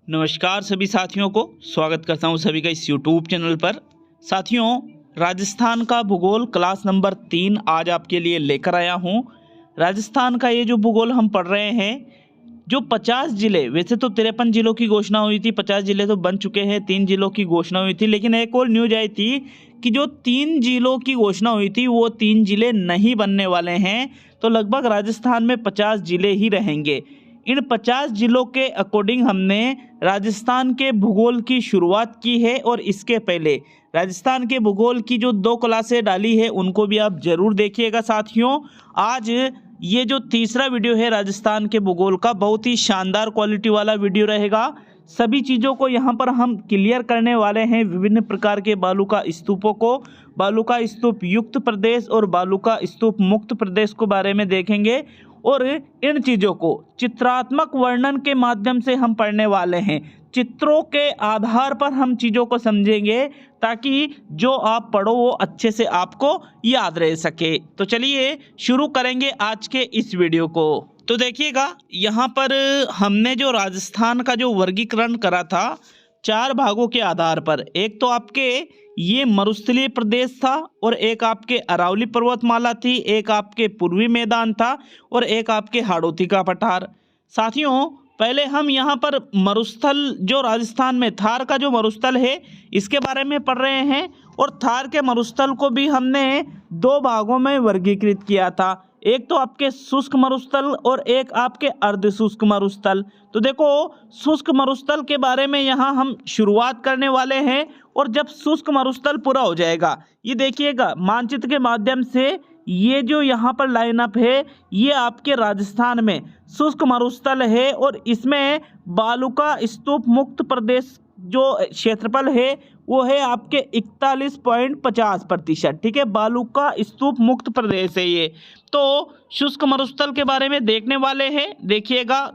नमस्कार सभी साथियों को स्वागत करता हूं सभी का इस YouTube चैनल पर। साथियों, राजस्थान का भूगोल क्लास नंबर 3 आज आपके लिए लेकर आया हूं। राजस्थान का ये जो भूगोल हम पढ़ रहे हैं, जो 50 जिले, वैसे तो 53 जिलों की घोषणा हुई थी, 50 जिले तो बन चुके हैं, 3 जिलों की घोषणा हुई थी, लेकिन एक और न्यूज आई थी कि जो 3 जिलों की घोषणा हुई थी वो 3 जिले नहीं बनने वाले हैं। तो लगभग राजस्थान में 50 जिले ही रहेंगे। इन 50 जिलों के अकॉर्डिंग हमने राजस्थान के भूगोल की शुरुआत की है, और इसके पहले राजस्थान के भूगोल की जो 2 क्लासें डाली है उनको भी आप जरूर देखिएगा। साथियों, आज ये जो तीसरा वीडियो है राजस्थान के भूगोल का, बहुत ही शानदार क्वालिटी वाला वीडियो रहेगा। सभी चीज़ों को यहाँ पर हम क्लियर करने वाले हैं। विभिन्न प्रकार के बालू का स्तूपों को, बालू का स्तूप युक्त प्रदेश और बालू का स्तूप मुक्त प्रदेश को बारे में देखेंगे, और इन चीज़ों को चित्रात्मक वर्णन के माध्यम से हम पढ़ने वाले हैं। चित्रों के आधार पर हम चीज़ों को समझेंगे ताकि जो आप पढ़ो वो अच्छे से आपको याद रह सके। तो चलिए शुरू करेंगे आज के इस वीडियो को। तो देखिएगा, यहाँ पर हमने जो राजस्थान का जो वर्गीकरण करा था 4 भागों के आधार पर। एक तो आपके ये मरुस्थलीय प्रदेश था, और एक आपके अरावली पर्वतमाला थी, एक आपके पूर्वी मैदान था, और एक आपके हाड़ौती का पठार। साथियों, पहले हम यहाँ पर मरुस्थल जो राजस्थान में थार का जो मरुस्थल है इसके बारे में पढ़ रहे हैं, और थार के मरुस्थल को भी हमने 2 भागों में वर्गीकृत किया था। एक तो आपके शुष्क मरुस्थल और एक आपके अर्ध शुष्क मरुस्थल। तो देखो, शुष्क मरुस्थल के बारे में यहाँ हम शुरुआत करने वाले हैं, और जब शुष्क मरुस्थल पूरा हो जाएगा, ये देखिएगा मानचित्र के माध्यम से, ये जो यहाँ पर लाइनअप है ये आपके राजस्थान में शुष्क मरुस्थल है, और इसमें बालू का स्तूप मुक्त प्रदेश जो क्षेत्रफल है वो है आपके 41.50%। ठीक है, बालू का स्तूप मुक्त प्रदेश है ये। तो शुष्क मरुस्थल के बारे में देखने वाले हैं। देखिएगा,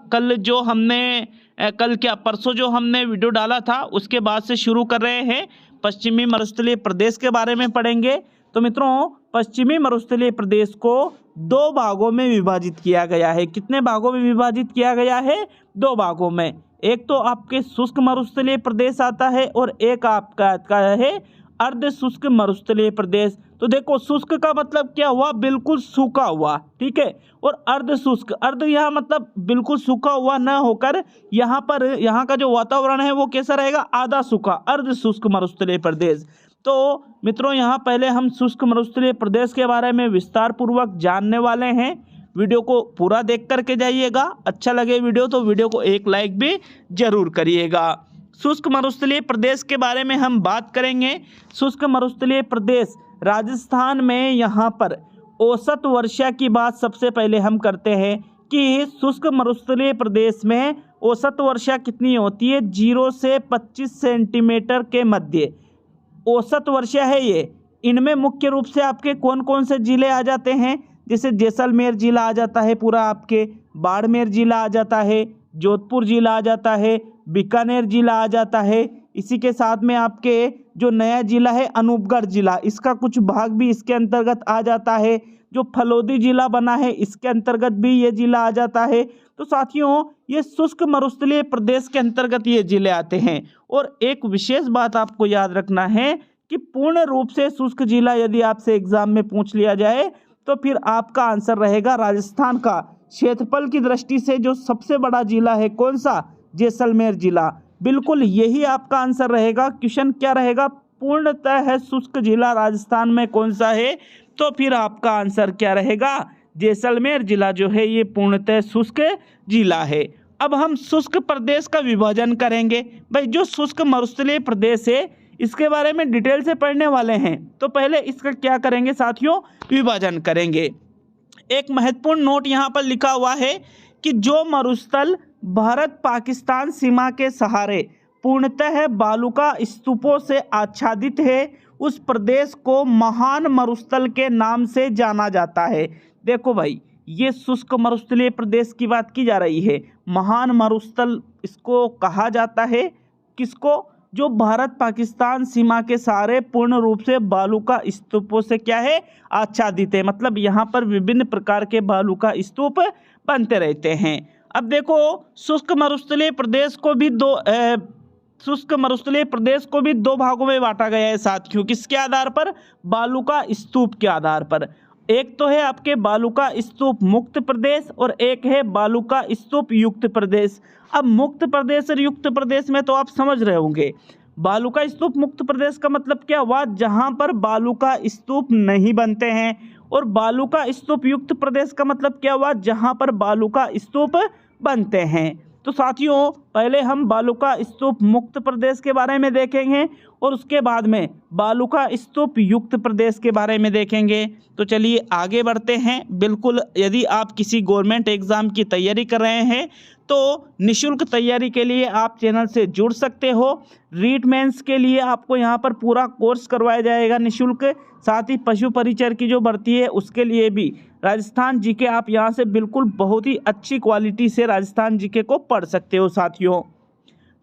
परसों जो हमने वीडियो डाला था उसके बाद से शुरू कर रहे हैं। पश्चिमी मरुस्थलीय प्रदेश के बारे में पढ़ेंगे। तो मित्रों, पश्चिमी मरुस्थलीय प्रदेश को 2 भागों में विभाजित किया गया है। कितने भागों में विभाजित किया गया है? 2 भागों में। एक तो आपके शुष्क मरुस्थलीय प्रदेश आता है, और एक आपका है अर्ध शुष्क मरुस्थलीय प्रदेश। तो देखो, शुष्क का मतलब क्या हुआ? बिल्कुल सूखा हुआ। ठीक है, और अर्ध शुष्क, अर्ध यहाँ मतलब बिल्कुल सूखा हुआ न होकर यहाँ का जो वातावरण है वो कैसा रहेगा? आधा सूखा, अर्ध शुष्क मरुस्थलीय प्रदेश। तो मित्रों, यहाँ पहले हम शुष्क मरुस्थलीय प्रदेश के बारे में विस्तार पूर्वक जानने वाले हैं। वीडियो को पूरा देख करके जाइएगा। अच्छा लगे वीडियो तो वीडियो को एक लाइक भी जरूर करिएगा। शुष्क मरुस्थलीय प्रदेश के बारे में हम बात करेंगे। शुष्क मरुस्थलीय प्रदेश राजस्थान में, यहाँ पर औसत वर्षा की बात सबसे पहले हम करते हैं कि शुष्क मरुस्थलीय प्रदेश में औसत वर्षा कितनी होती है? 0 से 25 सेंटीमीटर के मध्य औसत वर्षा है ये। इनमें मुख्य रूप से आपके कौन कौन से जिले आ जाते हैं? जैसे जैसलमेर जिला आ जाता है पूरा, आपके बाड़मेर जिला आ जाता है, जोधपुर जिला आ जाता है, बीकानेर जिला आ जाता है। इसी के साथ में आपके जो नया जिला है अनूपगढ़ जिला, इसका कुछ भाग भी इसके अंतर्गत आ जाता है। जो फलोदी जिला बना है इसके अंतर्गत भी ये जिला आ जाता है। तो साथियों, ये शुष्क मरुस्थलीय प्रदेश के अंतर्गत ये जिले आते हैं। और एक विशेष बात आपको याद रखना है कि पूर्ण रूप से शुष्क जिला यदि आपसे एग्जाम में पूछ लिया जाए तो फिर आपका आंसर रहेगा राजस्थान का क्षेत्रफल की दृष्टि से जो सबसे बड़ा जिला है, कौन सा? जैसलमेर जिला। बिल्कुल यही आपका आंसर रहेगा। क्वेश्चन क्या रहेगा? पूर्णतः है शुष्क जिला राजस्थान में कौन सा है? तो फिर आपका आंसर क्या रहेगा? जैसलमेर जिला जो है ये पूर्णतः शुष्क जिला है। अब हम शुष्क प्रदेश का विभाजन करेंगे। भाई, जो शुष्क मरुस्थलीय प्रदेश है इसके बारे में डिटेल से पढ़ने वाले हैं। तो पहले इसका क्या करेंगे साथियों? विभाजन करेंगे। एक महत्वपूर्ण नोट यहाँ पर लिखा हुआ है कि जो मरुस्थल भारत पाकिस्तान सीमा के सहारे पूर्णतः बालू का स्तूपों से आच्छादित है, उस प्रदेश को महान मरुस्थल के नाम से जाना जाता है। देखो भाई, ये शुष्क मरुस्थलीय प्रदेश की बात की जा रही है। महान मरुस्थल इसको कहा जाता है। किसको? जो भारत पाकिस्तान सीमा के सहारे पूर्ण रूप से बालू का स्तूपों से क्या है? आच्छादित है। मतलब यहाँ पर विभिन्न प्रकार के बालू का स्तूप बनते रहते हैं। अब देखो शुष्क मरुस्थलीय प्रदेश को भी दो भागों में बांटा गया है साथियों। किसके आधार पर? बालुका स्तूप के आधार पर। एक तो है आपके बालुका स्तूप मुक्त प्रदेश और एक है बालुका स्तूप युक्त प्रदेश। अब मुक्त प्रदेश और युक्त प्रदेश में तो आप समझ रहे होंगे, बालुका स्तूप मुक्त प्रदेश का मतलब क्या हुआ? जहां पर बालुका स्तूप नहीं बनते हैं। और बालुका स्तूप युक्त प्रदेश का मतलब क्या हुआ? जहां पर बालुका स्तूप बनते हैं। तो साथियों पहले हम बालुका स्तूप मुक्त प्रदेश के बारे में देखेंगे और उसके बाद में बालुका स्तूप युक्त प्रदेश के बारे में देखेंगे। तो चलिए आगे बढ़ते हैं। बिल्कुल, यदि आप किसी गवर्नमेंट एग्ज़ाम की तैयारी कर रहे हैं तो निशुल्क तैयारी के लिए आप चैनल से जुड़ सकते हो। रीट मेंस के लिए आपको यहाँ पर पूरा कोर्स करवाया जाएगा निशुल्क। साथ ही पशु परिचर की जो भर्ती है उसके लिए भी राजस्थान जीके आप यहाँ से बिल्कुल बहुत ही अच्छी क्वालिटी से राजस्थान जीके को पढ़ सकते हो साथियों।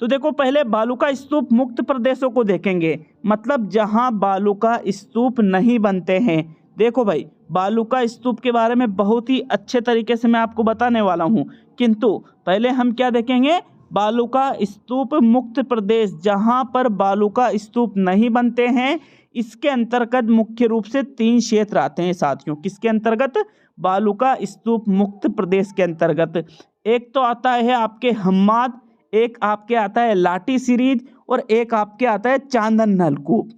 तो देखो पहले बालुका स्तूप मुक्त प्रदेशों को देखेंगे, मतलब जहाँ बालुका स्तूप नहीं बनते हैं। देखो भाई, बालुका स्तूप के बारे में बहुत ही अच्छे तरीके से मैं आपको बताने वाला हूँ, किंतु पहले हम क्या देखेंगे? बालुका स्तूप मुक्त प्रदेश, जहाँ पर बालुका स्तूप नहीं बनते हैं। इसके अंतर्गत मुख्य रूप से 3 क्षेत्र आते हैं साथियों। किसके अंतर्गत? बालुका स्तूप मुक्त प्रदेश के अंतर्गत। एक तो आता है आपके हम्माद, एक आपके आता है लाठी सीरीज और एक आपके आता है चांदन नलकूप।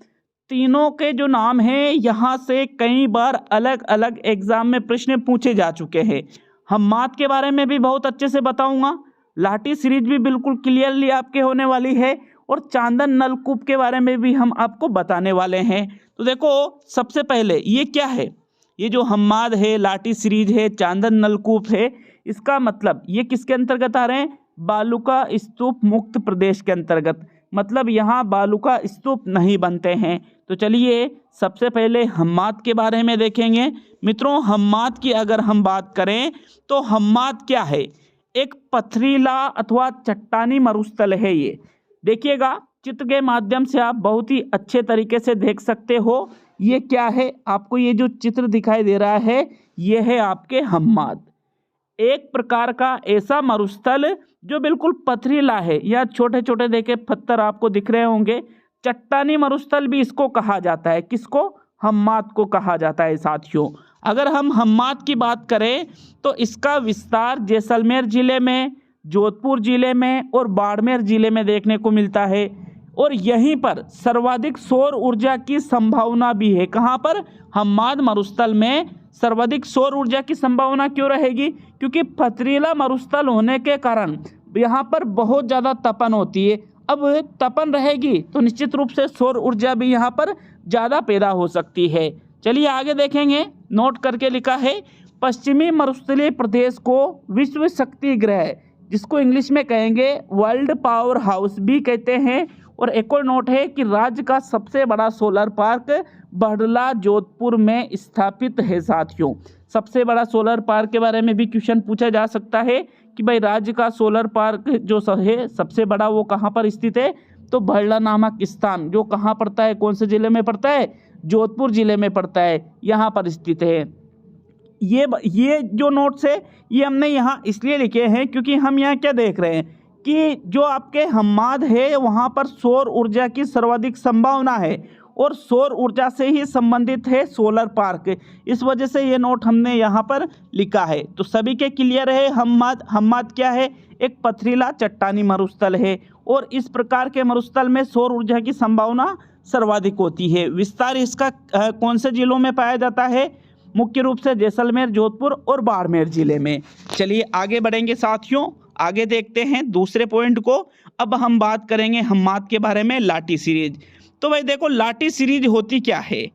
तीनों के जो नाम हैं यहाँ से कई बार अलग अलग एग्जाम में प्रश्न पूछे जा चुके हैं। हम्माद के बारे में भी बहुत अच्छे से बताऊंगा, लाठी सीरीज भी बिल्कुल क्लियरली आपके होने वाली है और चांदन नलकूप के बारे में भी हम आपको बताने वाले हैं। तो देखो सबसे पहले ये क्या है? ये जो हम्माद है, लाठी सीरीज है, चांदन नलकूप है, इसका मतलब ये किसके अंतर्गत आ रहे हैं? बालुका स्तूप मुक्त प्रदेश के अंतर्गत। मतलब यहाँ बालुका स्तूप नहीं बनते हैं। तो चलिए सबसे पहले हम्माद के बारे में देखेंगे। मित्रों हम्माद की अगर हम बात करें तो हम्माद क्या है? एक पथरीला अथवा चट्टानी मरुस्थल है। ये देखिएगा, चित्र के माध्यम से आप बहुत ही अच्छे तरीके से देख सकते हो। ये क्या है? आपको ये जो चित्र दिखाई दे रहा है ये है आपके हम्माद, एक प्रकार का ऐसा मरुस्थल जो बिल्कुल पथरीला है। या छोटे छोटे देखे पत्थर आपको दिख रहे होंगे, चट्टानी मरुस्थल भी इसको कहा जाता है। किसको? हम्माद को कहा जाता है साथियों। अगर हम हम्माद की बात करें तो इसका विस्तार जैसलमेर जिले में, जोधपुर जिले में और बाड़मेर जिले में देखने को मिलता है। और यहीं पर सर्वाधिक सौर ऊर्जा की संभावना भी है। कहाँ पर? हम्माद मरुस्थल में सर्वाधिक सौर ऊर्जा की संभावना क्यों रहेगी? क्योंकि पथरीला मरुस्थल होने के कारण यहाँ पर बहुत ज़्यादा तपन होती है। अब तपन रहेगी तो निश्चित रूप से सौर ऊर्जा भी यहाँ पर ज़्यादा पैदा हो सकती है। चलिए आगे देखेंगे। नोट करके लिखा है, पश्चिमी मरुस्थलीय प्रदेश को विश्व शक्ति ग्रह, जिसको इंग्लिश में कहेंगे वर्ल्ड पावर हाउस भी कहते हैं। और एक और नोट है कि राज्य का सबसे बड़ा सोलर पार्क बड़ला जोधपुर में स्थापित है साथियों। सबसे बड़ा सोलर पार्क के बारे में भी क्वेश्चन पूछा जा सकता है कि भाई राज्य का सोलर पार्क जो है सबसे बड़ा वो कहाँ पर स्थित है? तो बड़ला नामक स्थान जो कहाँ पड़ता है, कौन से जिले में पड़ता है? जोधपुर जिले में पड़ता है, यहाँ पर स्थित है। ये जो नोट्स है ये हमने यहाँ इसलिए लिखे हैं क्योंकि हम यहाँ क्या देख रहे हैं कि जो आपके हम्माद है वहाँ पर सौर ऊर्जा की सर्वाधिक संभावना है और सौर ऊर्जा से ही संबंधित है सोलर पार्क। इस वजह से ये नोट हमने यहाँ पर लिखा है। तो सभी के क्लियर है। हम्माद क्या है? एक पथरीला चट्टानी मरुस्थल है और इस प्रकार के मरुस्थल में सौर ऊर्जा की संभावना सर्वाधिक होती है। विस्तार इसका कौन से जिलों में पाया जाता है? मुख्य रूप से जैसलमेर, जोधपुर और बाड़मेर जिले में। चलिए आगे बढ़ेंगे साथियों, आगे देखते हैं दूसरे पॉइंट को। अब हम बात करेंगे हम्माद के बारे में, लाठी सीरीज। तो भाई देखो लाठी सीरीज होती क्या है?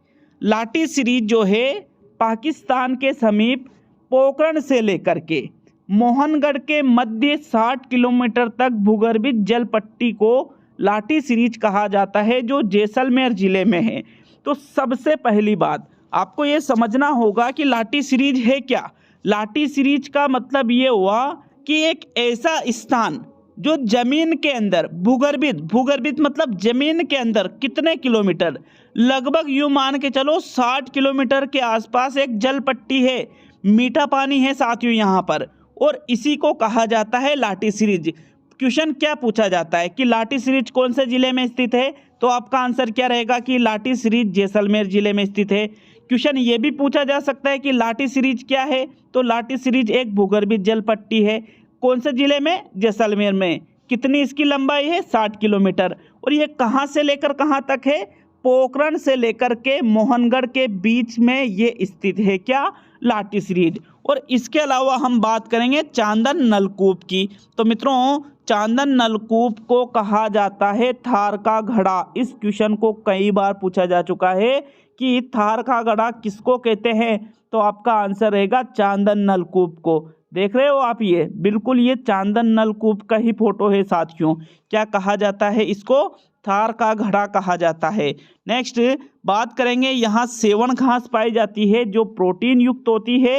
लाठी सीरीज जो है पाकिस्तान के समीप पोखरण से लेकर के मोहनगढ़ के मध्य 60 किलोमीटर तक भूगर्भित जल पट्टी को लाठी सीरीज कहा जाता है, जो जैसलमेर जिले में है। तो सबसे पहली बात आपको ये समझना होगा कि लाठी सीरीज है क्या। लाठी सीरीज का मतलब ये हुआ कि एक ऐसा स्थान जो जमीन के अंदर भूगर्भित मतलब जमीन के अंदर कितने किलोमीटर, लगभग यूं मान के चलो 60 किलोमीटर के आसपास एक जल पट्टी है, मीठा पानी है साथियों यहाँ पर, और इसी को कहा जाता है लाठी सीरीज। क्वेश्चन क्या पूछा जाता है कि लाठी सीरीज कौन से जिले में स्थित है, तो आपका आंसर क्या रहेगा कि लाठी सीरीज जैसलमेर जिले में स्थित है। क्वेश्चन ये भी पूछा जा सकता है कि लाठी सीरीज क्या है, तो लाठी सीरीज एक भूगर्भीय जल पट्टी है। कौन से जिले में, जैसलमेर में। कितनी इसकी लंबाई है, 60 किलोमीटर। और ये कहाँ से लेकर कहाँ तक है, पोखरण से लेकर के मोहनगढ़ के बीच में ये स्थित है, क्या, लाठी सीरीज। और इसके अलावा हम बात करेंगे चांदन नलकूप की। तो मित्रों चांदन नलकूप को कहा जाता है थार का घड़ा। इस क्वेश्चन को कई बार पूछा जा चुका है कि थार का घड़ा किसको कहते हैं, तो आपका आंसर रहेगा चांदन नलकूप को। देख रहे हो आप, ये बिल्कुल ये चांदन नलकूप का ही फोटो है साथियों। क्या कहा जाता है इसको, थार का घड़ा कहा जाता है। नेक्स्ट बात करेंगे, यहाँ सेवन घास पाई जाती है जो प्रोटीन युक्त होती है।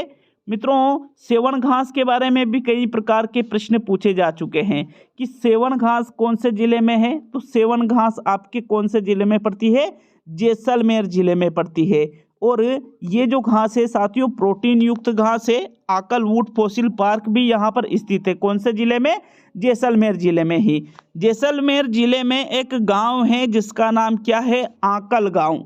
मित्रों सेवन घास के बारे में भी कई प्रकार के प्रश्न पूछे जा चुके हैं कि सेवन घास कौन से जिले में है, तो सेवन घास आपके कौन से जिले में पड़ती है, जैसलमेर जिले में पड़ती है। और ये जो घास है साथियों प्रोटीन युक्त घास है। आकलवुड फॉसिल पार्क भी यहाँ पर स्थित है, कौन से जिले में, जैसलमेर जिले में ही। जैसलमेर जिले में एक गांव है जिसका नाम क्या है, आकल गांव।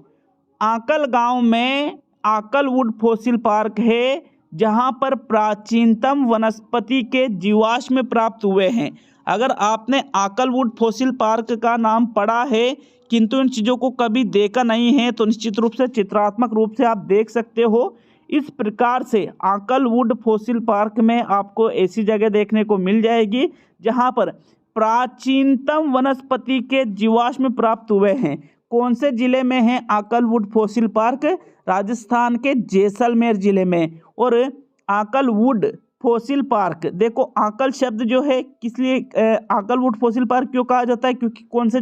आकल गांव में आकलवुड फॉसिल पार्क है जहां पर प्राचीनतम वनस्पति के जीवाश्म प्राप्त हुए हैं। अगर आपने आकलवुड फॉसिल पार्क का नाम पढ़ा है किंतु इन चीज़ों को कभी देखा नहीं है तो निश्चित रूप से चित्रात्मक रूप से आप देख सकते हो। इस प्रकार से आकलवुड फॉसिल पार्क में आपको ऐसी जगह देखने को मिल जाएगी जहां पर प्राचीनतम वनस्पति के जीवाश्म प्राप्त हुए हैं। कौन से जिले में है आकलवुड फॉसिल पार्क, राजस्थान के जैसलमेर जिले में। और आकलवुड फॉसिल पार्क, देखो आकल शब्द जो है किस लिए आकलवुड फॉसिल पार्क क्यों कहा जाता है, क्योंकि कौन से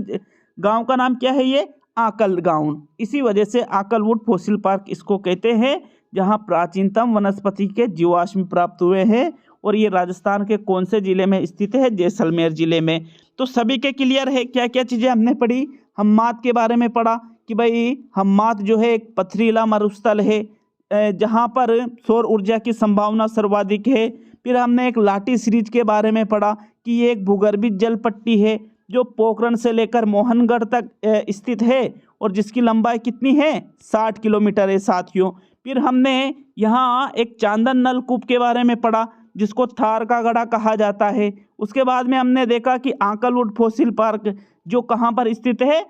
गांव का नाम क्या है, ये आकल गांव। इसी वजह से आकलवुड फॉसिल पार्क इसको कहते हैं जहां प्राचीनतम वनस्पति के जीवाश्म प्राप्त हुए हैं। और ये राजस्थान के कौन से जिले में स्थित है, जैसलमेर जिले में। तो सभी के क्लियर है क्या क्या चीज़ें हमने पढ़ी। हम्माद के बारे में पढ़ा कि भाई हम्माद जो है एक पथरीला मरुस्थल है जहाँ पर सौर ऊर्जा की संभावना सर्वाधिक है। फिर हमने एक लाठी सीरीज के बारे में पढ़ा कि ये एक भूगर्भीय जल पट्टी है जो पोखरण से लेकर मोहनगढ़ तक स्थित है और जिसकी लंबाई कितनी है, 60 किलोमीटर है साथियों। फिर हमने यहाँ एक चांदन नलकूप के बारे में पढ़ा जिसको थार का घड़ा कहा जाता है। उसके बाद में हमने देखा कि आकलवुड फॉसिल पार्क जो कहाँ पर स्थित है,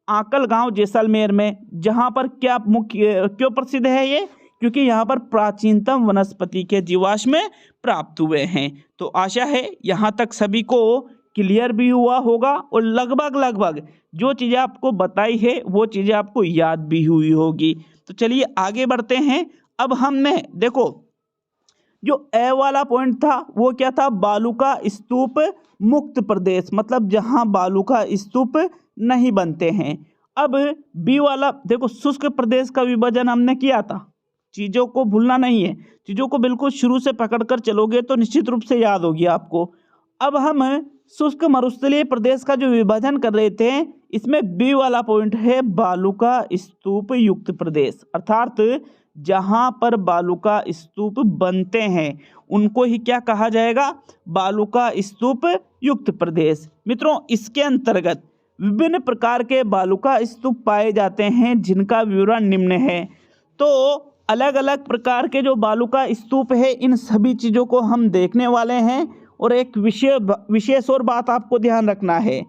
आकल गांव जैसलमेर में, जहाँ पर क्या मुख्य क्यों प्रसिद्ध है ये, क्योंकि यहाँ पर प्राचीनतम वनस्पति के जीवाश्म प्राप्त हुए हैं। तो आशा है यहाँ तक सभी को क्लियर भी हुआ होगा और लगभग जो चीज़ें आपको बताई है वो चीज़ें आपको याद भी हुई होगी। तो चलिए आगे बढ़ते हैं। अब हमने देखो जो ए वाला पॉइंट था वो क्या था, बालू का स्तूप मुक्त प्रदेश, मतलब जहां बालू का स्तूप नहीं बनते हैं। अब बी वाला देखो शुष्क प्रदेश का विभाजन हमने किया था। चीज़ों को भूलना नहीं है, चीज़ों को बिल्कुल शुरू से पकड़कर चलोगे तो निश्चित रूप से याद होगी आपको। अब हम शुष्क मरुस्थलीय प्रदेश का जो विभाजन कर रहे थे इसमें बी वाला पॉइंट है बालू का स्तूप युक्त प्रदेश, अर्थात जहां पर बालू का स्तूप बनते हैं उनको ही क्या कहा जाएगा, बालू का स्तूप युक्त प्रदेश। मित्रों इसके अंतर्गत विभिन्न प्रकार के बालू का स्तूप पाए जाते हैं जिनका विवरण निम्न है। तो अलग अलग प्रकार के जो बालू का स्तूप है इन सभी चीज़ों को हम देखने वाले हैं। और एक विशेष और बात आपको ध्यान रखना है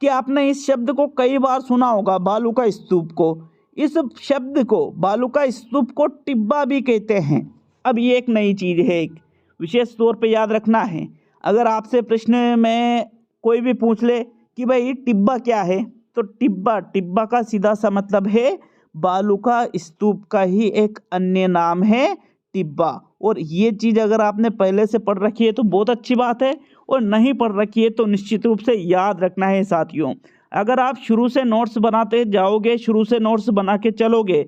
कि आपने इस शब्द को कई बार सुना होगा, बालू का स्तूप को। इस शब्द को बालू का स्तूप को टिब्बा भी कहते हैं। अब ये एक नई चीज़ है, एक विशेष तौर पे याद रखना है। अगर आपसे प्रश्न में कोई भी पूछ ले कि भाई टिब्बा क्या है, तो टिब्बा का सीधा सा मतलब है बालू का स्तूप का ही एक अन्य नाम है टिब्बा। और ये चीज़ अगर आपने पहले से पढ़ रखी है तो बहुत अच्छी बात है, और नहीं पढ़ रखी है तो निश्चित रूप से याद रखना है साथियों। अगर आप शुरू से नोट्स बनाते जाओगे, शुरू से नोट्स बना के चलोगे,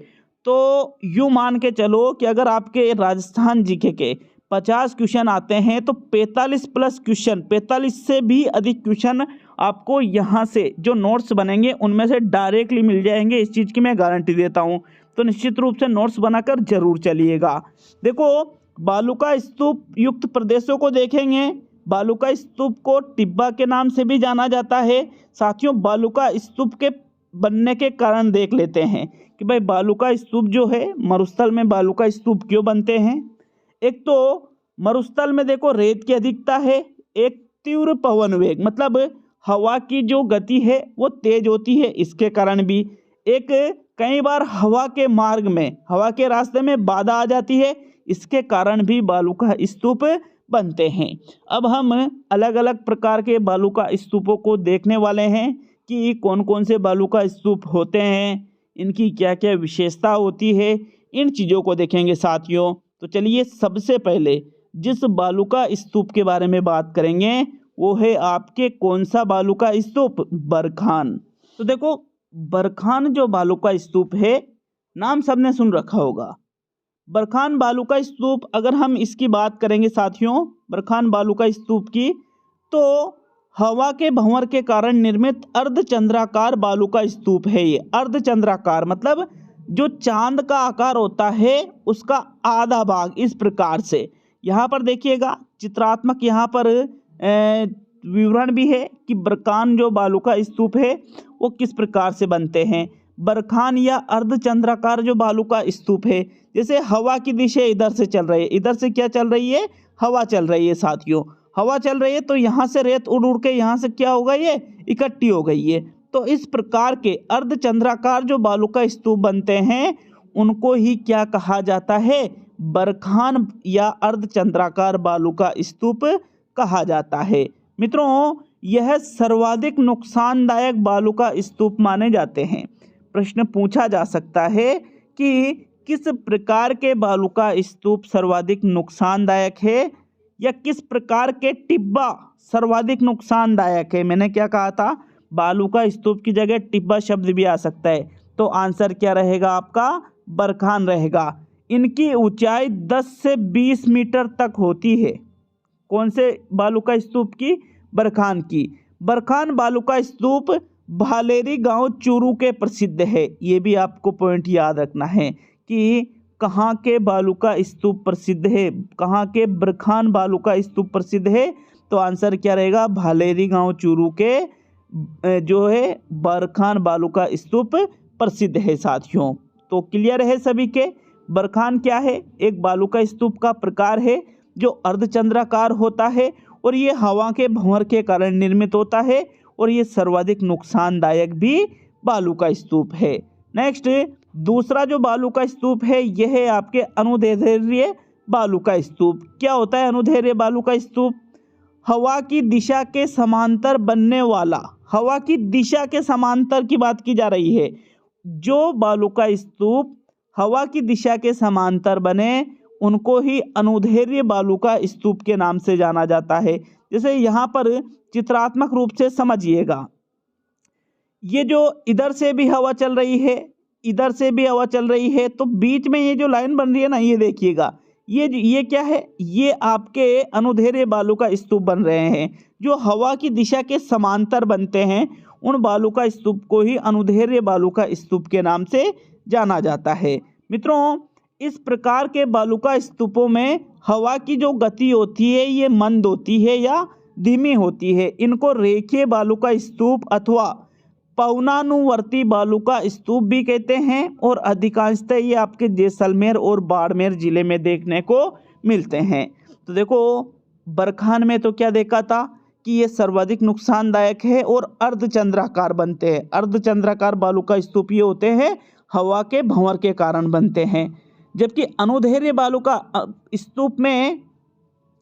तो यूँ मान के चलो कि अगर आपके राजस्थान जीके के 50 क्वेश्चन आते हैं तो 45 प्लस क्वेश्चन, 45 से भी अधिक क्वेश्चन आपको यहाँ से जो नोट्स बनेंगे उनमें से डायरेक्टली मिल जाएंगे। इस चीज़ की मैं गारंटी देता हूँ। तो निश्चित रूप से नोट्स बनाकर जरूर चलिएगा। देखो बालुका स्तूप युक्त प्रदेशों को देखेंगे। बालुका स्तूप को टिब्बा के नाम से भी जाना जाता है। साथियों, बालुका स्तूप के बनने के कारण देख लेते हैं कि भाई बालुका स्तूप जो है, मरुस्थल में बालुका स्तूप क्यों बनते हैं। एक तो मरुस्थल में देखो रेत की अधिकता है, एक तीव्र पवन वेग मतलब हवा की जो गति है वो तेज होती है, इसके कारण भी। एक कई बार हवा के मार्ग में, हवा के रास्ते में बाधा आ जाती है, इसके कारण भी बालुका स्तूप बनते हैं। अब हम अलग अलग प्रकार के बालुका स्तूपों को देखने वाले हैं कि कौन कौन से बालुका स्तूप होते हैं, इनकी क्या क्या विशेषता होती है, इन चीज़ों को देखेंगे साथियों। तो चलिए, सबसे पहले जिस बालुका स्तूप के बारे में बात करेंगे वो है आपके कौन सा बालुका स्तूप, बरखान। तो देखो, बरखान जो बालुका स्तूप है, नाम सबने सुन रखा होगा। बरखान बालुका स्तूप, अगर हम इसकी बात करेंगे साथियों, बरखान बालुका स्तूप की, तो हवा के भंवर के कारण निर्मित अर्धचंद्राकार बालुका स्तूप है। ये अर्धचंद्राकार मतलब जो चांद का आकार होता है उसका आधा भाग, इस प्रकार से। यहाँ पर देखिएगा चित्रात्मक यहाँ पर विवरण भी है कि बरखान जो बालुका स्तूप है वो किस प्रकार से बनते हैं। बरखान या अर्धचंद्राकार जो बालुका स्तूप है, जैसे हवा की दिशा इधर से चल रही है, इधर से क्या चल रही है, हवा चल रही है साथियों, हवा चल रही है, तो यहाँ से रेत उड़ उड़ के यहाँ से क्या होगा, ये इकट्ठी हो गई है। तो इस प्रकार के अर्धचंद्राकार जो बालुका स्तूप बनते हैं उनको ही क्या कहा जाता है, बरखान या अर्धचंद्राकार बालुका स्तूप कहा जाता है। मित्रों, यह सर्वाधिक नुकसानदायक बालुका स्तूप माने जाते हैं। प्रश्न पूछा जा सकता है कि किस प्रकार के बालुका स्तूप सर्वाधिक नुकसानदायक है, या किस प्रकार के टिब्बा सर्वाधिक नुकसानदायक है। मैंने क्या कहा था, बालुका स्तूप की जगह टिब्बा शब्द भी आ सकता है। तो आंसर क्या रहेगा आपका, बरखान रहेगा। इनकी ऊंचाई 10 से 20 मीटर तक होती है। कौन से बालुका स्तूप की, बरखान की। बरखान बालुका स्तूप भालेरी गांव चूरू के प्रसिद्ध है। ये भी आपको पॉइंट याद रखना है कि कहाँ के बालुका स्तूप प्रसिद्ध है, कहाँ के बरखान बालुका स्तूप प्रसिद्ध है। तो आंसर क्या रहेगा, भालेरी गांव चूरू के जो है बरखान बालुका स्तूप प्रसिद्ध है साथियों। तो क्लियर है सभी के। बरखान क्या है, एक बालुका स्तूप का प्रकार है जो अर्धचंद्राकार होता है और ये हवा के भंवर के कारण निर्मित होता है, और ये सर्वाधिक नुकसानदायक भी बालुका स्तूप है। नेक्स्ट, दूसरा जो बालुका स्तूप है यह है आपके अनुदैर्ध्य बालुका स्तूप। क्या होता है अनुदैर्ध्य बालुका स्तूप, हवा की दिशा के समांतर बनने वाला, हवा की दिशा के समांतर की बात की जा रही है। जो बालुका स्तूप हवा की दिशा के समांतर बने उनको ही अनुदैर्ध्य बालुका स्तूप के नाम से जाना जाता है। जैसे यहाँ पर चित्रात्मक रूप से समझिएगा, ये जो इधर से भी हवा चल रही है, इधर से भी हवा चल रही है, तो बीच में ये जो लाइन बन रही है ना, ये देखिएगा, ये क्या है, ये आपके अनुदैर्ध्य बालुका स्तूप बन रहे हैं। जो हवा की दिशा के समांतर बनते हैं उन बालुका स्तूप को ही अनुदैर्ध्य बालुका स्तूप के नाम से जाना जाता है। मित्रों, इस प्रकार के बालुका स्तूपों में हवा की जो गति होती है ये मंद होती है या धीमी होती है। इनको रेखीय बालुका स्तूप अथवा पवनानुवर्ती बालुका स्तूप भी कहते हैं, और अधिकांशतः ये आपके जैसलमेर और बाड़मेर जिले में देखने को मिलते हैं। तो देखो, बरखान में तो क्या देखा था कि ये सर्वाधिक नुकसानदायक है और अर्धचंद्राकार बनते हैं। अर्धचंद्राकार बालुका स्तूप ये होते हैं, हवा के भंवर के कारण बनते हैं। जबकि अनुदैर्ध्य बालुका स्तूप में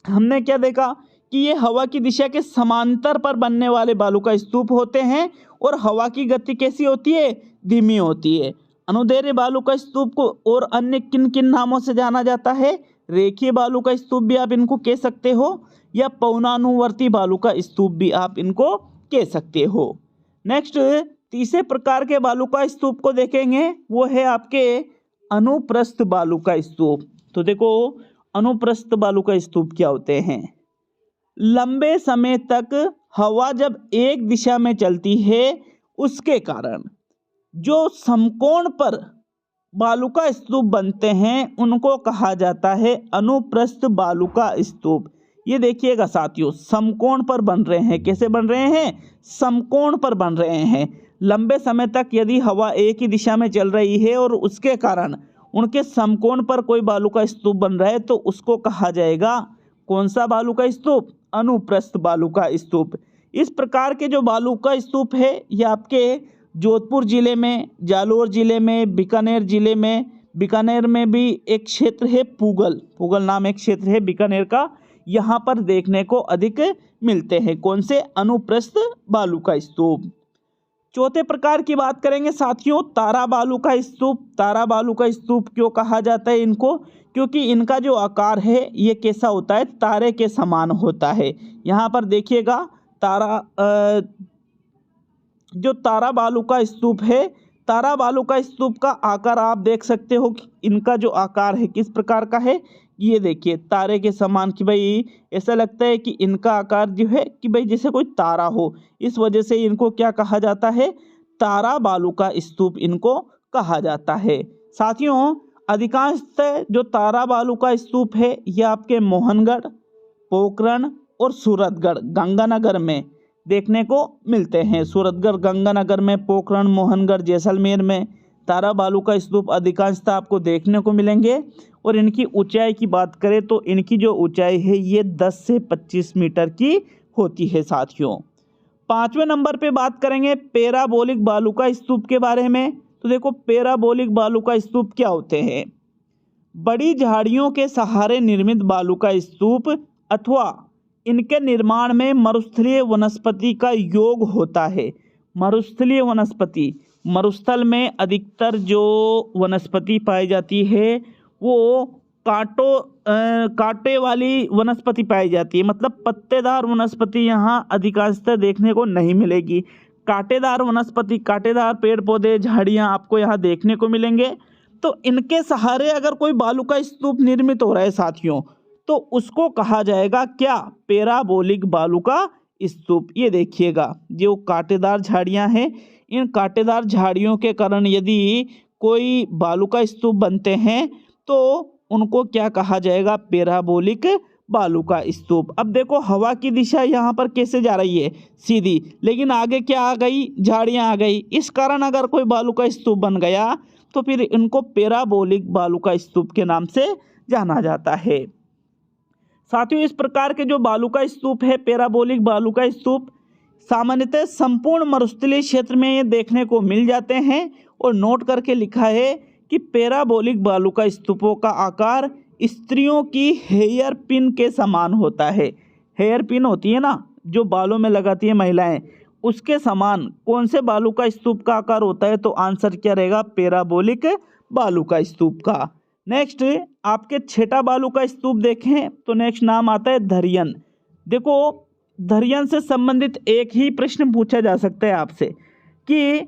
हमने क्या देखा कि ये हवा की दिशा के समांतर पर बनने वाले बालुका स्तूप होते हैं, और हवा की गति कैसी होती है, धीमी होती है। अनुदैर्ध्य बालुका स्तूप को और अन्य किन किन नामों से जाना जाता है, रेखीय बालुका स्तूप भी आप इनको कह सकते हो, या पवनानुवर्ती बालुका स्तूप भी आप इनको कह सकते हो। नेक्स्ट, तीसरे प्रकार के बालुका स्तूप को देखेंगे, वो है आपके अनुप्रस्थ बालुका स्तूप। तो देखो, अनुप्रस्थ बालुका स्तूप क्या होते हैं, लंबे समय तक हवा जब एक दिशा में चलती है उसके कारण जो समकोण पर बालू का स्तूप बनते हैं उनको कहा जाता है अनुप्रस्थ बालू का स्तूप। ये देखिएगा साथियों, समकोण पर बन रहे हैं। कैसे बन रहे हैं? समकोण पर बन रहे हैं। लंबे समय तक यदि हवा एक ही दिशा में चल रही है और उसके कारण उनके समकोण पर कोई बालू का स्तूप बन रहा है तो उसको कहा जाएगा कौन सा बालू का स्तूप? अनुप्रस्थ बालू का स्तूप। इस प्रकार के जो बालू का स्तूप है ये आपके जोधपुर जिले में, जालोर जिले में, बीकानेर जिले में, बीकानेर में भी एक क्षेत्र है पूगल, पूगल नाम एक क्षेत्र है बीकानेर का, यहाँ पर देखने को अधिक मिलते हैं। कौन से? अनुप्रस्थ बालू का स्तूप। चौथे प्रकार की बात करेंगे साथियों, तारा बालू का स्तूप। तारा बालू का स्तूप क्यों कहा जाता है इनको? क्योंकि इनका जो आकार है ये कैसा होता है? तारे के समान होता है। यहाँ पर देखिएगा जो तारा बालू का स्तूप है, तारा बालू का स्तूप का आकार आप देख सकते हो कि इनका जो आकार है किस प्रकार का है। ये देखिए तारे के समान, कि भाई ऐसा लगता है कि इनका आकार जो है कि भाई जैसे कोई तारा हो। इस वजह से इनको क्या कहा जाता है? तारा बालू का स्तूप इनको कहा जाता है। साथियों, अधिकांशतः जो तारा बालू का स्तूप है ये आपके मोहनगढ़, पोखरण और सूरतगढ़, गंगानगर में देखने को मिलते हैं। सूरतगढ़, गंगानगर में, पोखरण, मोहनगढ़, जैसलमेर में तारा बालू का स्तूप अधिकांशतः आपको देखने को मिलेंगे। और इनकी ऊंचाई की बात करें तो इनकी जो ऊंचाई है ये 10 से 25 मीटर की होती है साथियों। 5वें नंबर पे बात करेंगे पैराबोलिक बालू का स्तूप के बारे में। तो देखो पैराबोलिक बालू का स्तूप क्या होते हैं? बड़ी झाड़ियों के सहारे निर्मित बालू का स्तूप अथवा इनके निर्माण में मरुस्थलीय वनस्पति का योग होता है। मरुस्थलीय वनस्पति, मरुस्थल में अधिकतर जो वनस्पति पाई जाती है वो कांटे वाली वनस्पति पाई जाती है, मतलब पत्तेदार वनस्पति यहाँ अधिकांशतः देखने को नहीं मिलेगी। कांटेदार वनस्पति, कांटेदार पेड़ पौधे, झाड़ियाँ आपको यहाँ देखने को मिलेंगे। तो इनके सहारे अगर कोई बालू का स्तूप निर्मित हो रहा है साथियों तो उसको कहा जाएगा क्या? पैराबोलिक बालू का स्तूप। ये देखिएगा जो कांटेदार झाड़ियाँ हैं, इन कांटेदार झाड़ियों के कारण यदि कोई बालू का स्तूप बनते हैं तो उनको क्या कहा जाएगा? पैराबोलिक बालू का स्तूप। अब देखो हवा की दिशा यहाँ पर कैसे जा रही है? सीधी, लेकिन आगे क्या आ गई? झाड़ियाँ आ गई। इस कारण अगर कोई बालू का स्तूप बन गया तो फिर इनको पैराबोलिक बालू का स्तूप के नाम से जाना जाता है। साथियों, इस प्रकार के जो बालू का स्तूप है, पैराबोलिक बालू का स्तूप, सामान्यतः संपूर्ण मरुस्थलीय क्षेत्र में ये देखने को मिल जाते हैं। और नोट करके लिखा है कि पैराबोलिक बालू का स्तूपों का आकार स्त्रियों की हेयर पिन के समान होता है। हेयर पिन होती है ना जो बालों में लगाती है महिलाएं, उसके समान कौन से बालू का स्तूप का आकार होता है? तो आंसर क्या रहेगा? पैराबोलिक बालू का स्तूप का। नेक्स्ट आपके छठा बालू का स्तूप देखें तो नेक्स्ट नाम आता है धरियन। देखो धरियन से संबंधित एक ही प्रश्न पूछा जा सकता है आपसे कि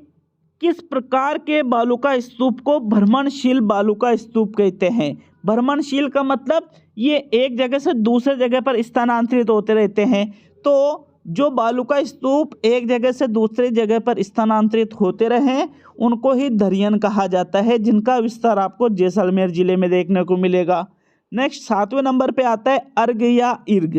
किस प्रकार के बालू का स्तूप को भ्रमणशील बालू का स्तूप कहते हैं। भ्रमणशील का मतलब ये एक जगह से दूसरे जगह पर स्थानांतरित होते रहते हैं। तो जो बालू का स्तूप एक जगह से दूसरे जगह पर स्थानांतरित होते रहे उनको ही धरियन कहा जाता है, जिनका विस्तार आपको जैसलमेर जिले में देखने को मिलेगा। नेक्स्ट 7वें नंबर पे आता है अर्घ या इर्ग।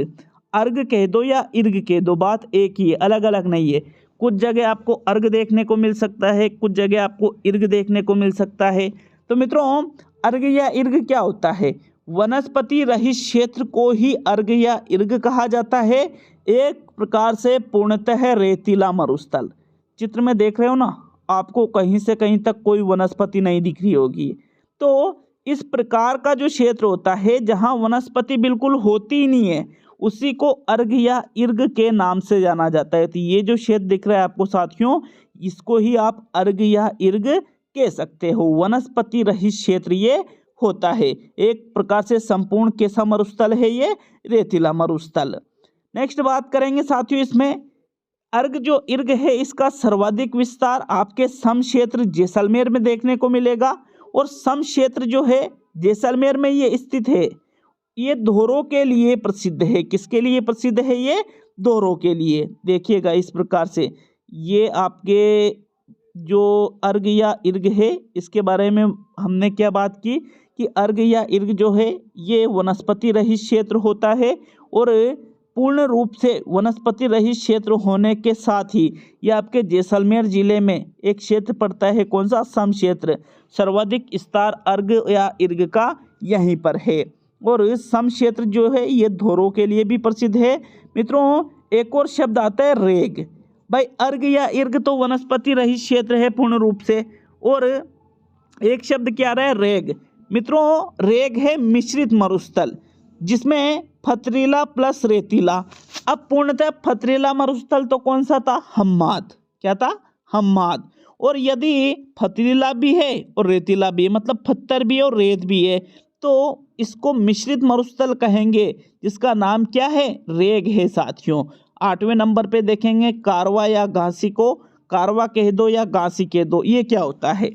अर्घ कह दो या इर्ग कह दो, बात एक ही है, अलग अलग नहीं है। कुछ जगह आपको अर्घ देखने को मिल सकता है, कुछ जगह आपको इर्ग देखने को मिल सकता है। तो मित्रों अर्घ या इर्ग क्या होता है? वनस्पति रहित क्षेत्र को ही अर्घ या इर्ग कहा जाता है। एक प्रकार से पूर्णतः रेतीला मरुस्थल। चित्र में देख रहे हो ना, आपको कहीं से कहीं तक कोई वनस्पति नहीं दिख रही होगी। तो इस प्रकार का जो क्षेत्र होता है जहां वनस्पति बिल्कुल होती ही नहीं है उसी को अर्घ या इर्ग के नाम से जाना जाता है। तो ये जो क्षेत्र दिख रहा है आपको साथियों, इसको ही आप अर्घ या इर्ग कह सकते हो। वनस्पति रहित क्षेत्र ये होता है, एक प्रकार से संपूर्ण कैसा मरुस्थल है ये? रेतीला मरुस्थल। नेक्स्ट बात करेंगे साथियों, इसमें अर्घ जो इर्ग है इसका सर्वाधिक विस्तार आपके सम क्षेत्र जैसलमेर में देखने को मिलेगा। और सम क्षेत्र जो है जैसलमेर में ये स्थित है, ये दोहरों के लिए प्रसिद्ध है। किसके लिए प्रसिद्ध है? ये दोहरों के लिए। देखिएगा इस प्रकार से ये आपके जो अर्घ या इर्ग है इसके बारे में हमने क्या बात की कि अर्घ या इर्ग जो है ये वनस्पति रहित क्षेत्र होता है और पूर्ण रूप से वनस्पति रहित क्षेत्र होने के साथ ही ये आपके जैसलमेर जिले में एक क्षेत्र पड़ता है। कौन सा? सम क्षेत्र। सर्वाधिक विस्तार अर्घ या इर्ग का यहीं पर है और सम क्षेत्र जो है ये धोरों के लिए भी प्रसिद्ध है। मित्रों एक और शब्द आता है रेग। भाई अर्घ या इर्ग तो वनस्पति रहित क्षेत्र है पूर्ण रूप से और एक शब्द क्या रहा है? रेग। मित्रों रेग है मिश्रित मरुस्थल जिसमें पथरीला प्लस रेतीला। अब पूर्णतः पथरीला मरुस्थल तो कौन सा था? हम्माद। क्या था? हम्माद। और यदि पथरीला भी है और रेतीला भी है, मतलब पत्थर भी है और रेत भी है, तो इसको मिश्रित मरुस्थल कहेंगे जिसका नाम क्या है? रेग है साथियों। 8वें नंबर पे देखेंगे कारवा या घासी को कारवा कह दो या घासी कह दो, ये क्या होता है?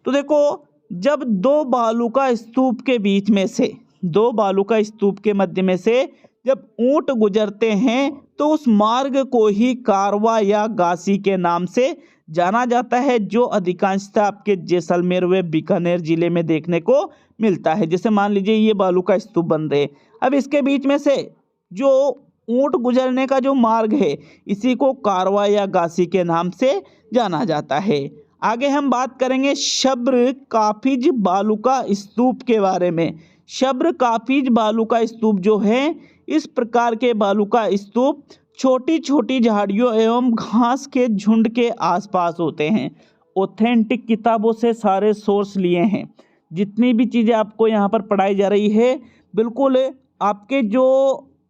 तो देखो जब दो बालू का स्तूप के बीच में से, दो बालू का स्तूप के मध्य में से जब ऊंट गुजरते हैं तो उस मार्ग को ही कारवा या घासी के नाम से जाना जाता है, जो अधिकांशतः आपके जैसलमेर व बीकानेर जिले में देखने को मिलता है। जैसे मान लीजिए ये बालू का स्तूप बन रहे, अब इसके बीच में से जो ऊंट गुजरने का जो मार्ग है इसी को कारवा या घासी के नाम से जाना जाता है। आगे हम बात करेंगे शब्र काफिज बालू का स्तूप के बारे में। शब्र काफिज बालू का स्तूप जो है इस प्रकार के बालू का स्तूप छोटी छोटी झाड़ियों एवं घास के झुंड के आसपास होते हैं। ऑथेंटिक किताबों से सारे सोर्स लिए हैं। जितनी भी चीज़ें आपको यहाँ पर पढ़ाई जा रही है बिल्कुल आपके जो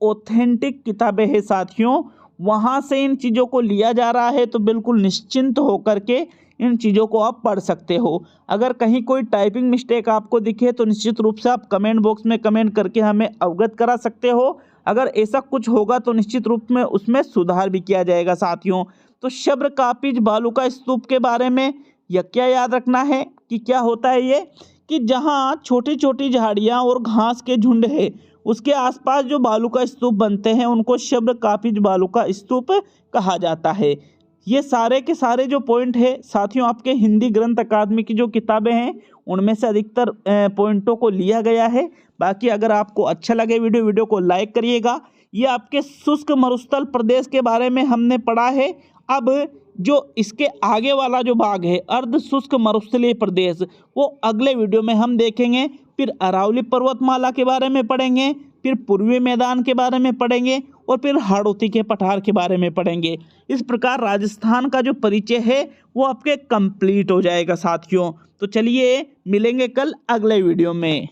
ऑथेंटिक किताबें हैं साथियों वहाँ से इन चीज़ों को लिया जा रहा है, तो बिल्कुल निश्चिंत होकर के इन चीज़ों को आप पढ़ सकते हो। अगर कहीं कोई टाइपिंग मिस्टेक आपको दिखे तो निश्चित रूप से आप कमेंट बॉक्स में कमेंट करके हमें अवगत करा सकते हो। अगर ऐसा कुछ होगा तो निश्चित रूप में उसमें सुधार भी किया जाएगा साथियों। तो शब्र काफिज बालू का स्तूप के बारे में यह क्या याद रखना है कि क्या होता है ये कि जहाँ छोटी छोटी झाड़ियाँ और घास के झुंड है उसके आसपास जो बालू का स्तूप बनते हैं उनको शब्र काफिज बालू का स्तूप कहा जाता है। ये सारे के सारे जो पॉइंट है साथियों आपके हिंदी ग्रंथ अकादमी की जो किताबें हैं उनमें से अधिकतर पॉइंटों को लिया गया है। बाकी अगर आपको अच्छा लगे वीडियो को लाइक करिएगा। ये आपके शुष्क मरुस्थल प्रदेश के बारे में हमने पढ़ा है। अब जो इसके आगे वाला जो भाग है अर्ध शुष्क मरुस्थलीय प्रदेश वो अगले वीडियो में हम देखेंगे। फिर अरावली पर्वतमाला के बारे में पढ़ेंगे, फिर पूर्वी मैदान के बारे में पढ़ेंगे और फिर हाड़ौती के पठार के बारे में पढ़ेंगे। इस प्रकार राजस्थान का जो परिचय है वो आपके कंप्लीट हो जाएगा साथियों। तो चलिए मिलेंगे कल अगले वीडियो में।